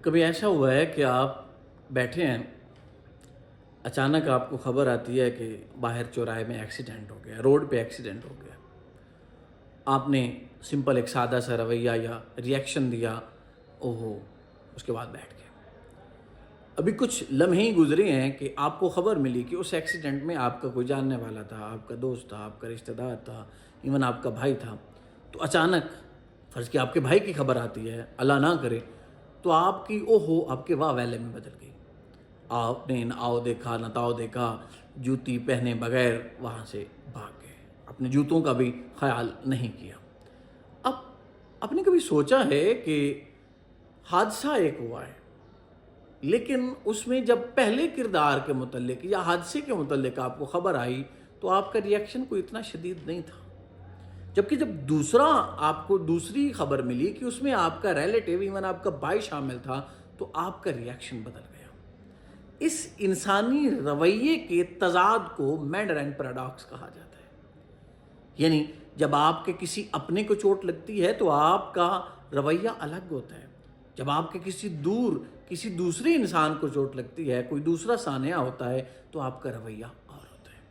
کبھی ایسا ہوا ہے کہ آپ بیٹھے ہیں، اچانک آپ کو خبر آتی ہے کہ باہر چوراہے میں ایکسیڈنٹ ہو گیا، روڈ پہ ایکسیڈنٹ ہو گیا۔ آپ نے سمپل ایک سادہ سا رویہ یا ری ایکشن دیا، اوہو، اس کے بعد بیٹھ گئے۔ ابھی کچھ لمحے ہی گزرے ہیں کہ آپ کو خبر ملی کہ اس ایکسیڈنٹ میں آپ کا کوئی جاننے والا تھا، آپ کا دوست تھا، آپ کا رشتہ دار تھا، ایون آپ کا بھائی تھا۔ تو اچانک فرض کہ آپ کے بھائی کی خبر آتی ہے، اللہ نہ کرے، تو آپ کی اوہو آپ کے واہ ویلے میں بدل گئی۔ آپ نے نہ آؤ دیکھا نہ تاؤ دیکھا، جوتی پہنے بغیر وہاں سے بھاگ گئے، اپنے جوتوں کا بھی خیال نہیں کیا۔ اب آپ نے کبھی سوچا ہے کہ حادثہ ایک ہوا ہے، لیکن اس میں جب پہلے کردار کے متعلق یا حادثے کے متعلق آپ کو خبر آئی تو آپ کا ری ایکشن کوئی اتنا شدید نہیں تھا، جبکہ جب آپ کو دوسری خبر ملی کہ اس میں آپ کا ریلیٹیو ایون آپ کا بھائی شامل تھا تو آپ کا ری ایکشن بدل گیا۔ اس انسانی رویے کے تضاد کو مینڈرین پیراڈاکس کہا جاتا ہے۔ یعنی جب آپ کے کسی اپنے کو چوٹ لگتی ہے تو آپ کا رویہ الگ ہوتا ہے، جب آپ کے کسی دوسرے انسان کو چوٹ لگتی ہے، کوئی دوسرا سانحہ ہوتا ہے تو آپ کا رویہ اور ہوتا ہے۔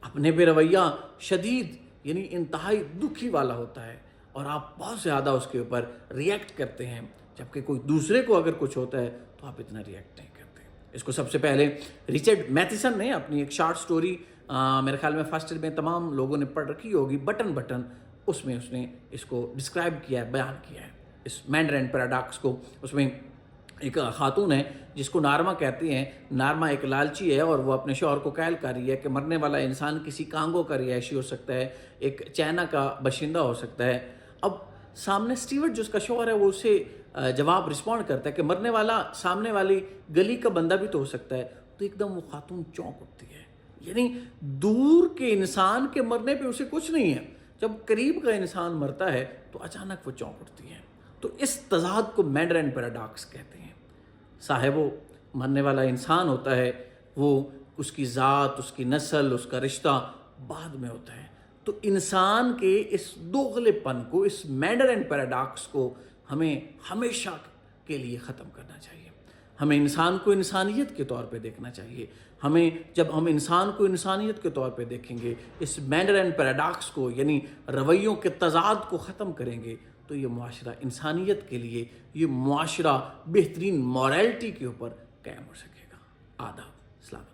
اپنے پہ رویہ شدید یعنی انتہائی دکھی والا ہوتا ہے اور آپ بہت زیادہ اس کے اوپر ری ایکٹ کرتے ہیں، جبکہ کوئی دوسرے کو اگر کچھ ہوتا ہے تو آپ اتنا ری ایکٹ نہیں کرتے۔ اس کو سب سے پہلے ریچرڈ میتھسن نے اپنی ایک شارٹ سٹوری میرے خیال میں فرسٹ میں تمام لوگوں نے پڑھ رکھی ہوگی، بٹن، اس میں اس نے اس کو ڈسکرائب کیا ہے، بیان کیا ہے اس مینڈرین پیراڈاکس کو۔ اس میں ایک خاتون ہے جس کو نارما کہتے ہیں۔ نارما ایک لالچی ہے اور وہ اپنے شوہر کو قائل کر رہی ہے کہ مرنے والا انسان کسی کانگو کا رہائشی ہو سکتا ہے، ایک چائنا کا باشندہ ہو سکتا ہے۔ اب سامنے اسٹیورٹ جو اس کا شوہر ہے وہ اسے جواب رسپونڈ کرتا ہے کہ مرنے والا سامنے والی گلی کا بندہ بھی تو ہو سکتا ہے۔ تو ایک دم وہ خاتون چونک اٹھتی ہے، یعنی دور کے انسان کے مرنے پہ اسے کچھ نہیں ہے، جب قریب کا انسان مرتا ہے تو اچانک وہ چونک اٹھتی ہے۔ تو اس تضاد کو مینڈرین پیراڈاکس کہتے ہیں۔ صاحب وہ مرنے والا انسان ہوتا ہے، وہ اس کی ذات، اس کی نسل، اس کا رشتہ بعد میں ہوتا ہے۔ تو انسان کے اس دوغلے پن کو، اس مینڈرین پیراڈاکس کو ہمیں ہمیشہ کے لیے ختم کرنا چاہیے۔ ہمیں انسان کو انسانیت کے طور پہ دیکھنا چاہیے۔ جب ہم انسان کو انسانیت کے طور پہ دیکھیں گے، اس مینڈرین پیراڈاکس کو یعنی رویوں کے تضاد کو ختم کریں گے، تو یہ معاشرہ انسانیت کے لیے، یہ معاشرہ بہترین مورالٹی کے اوپر قائم ہو سکے گا۔ آداب، سلام۔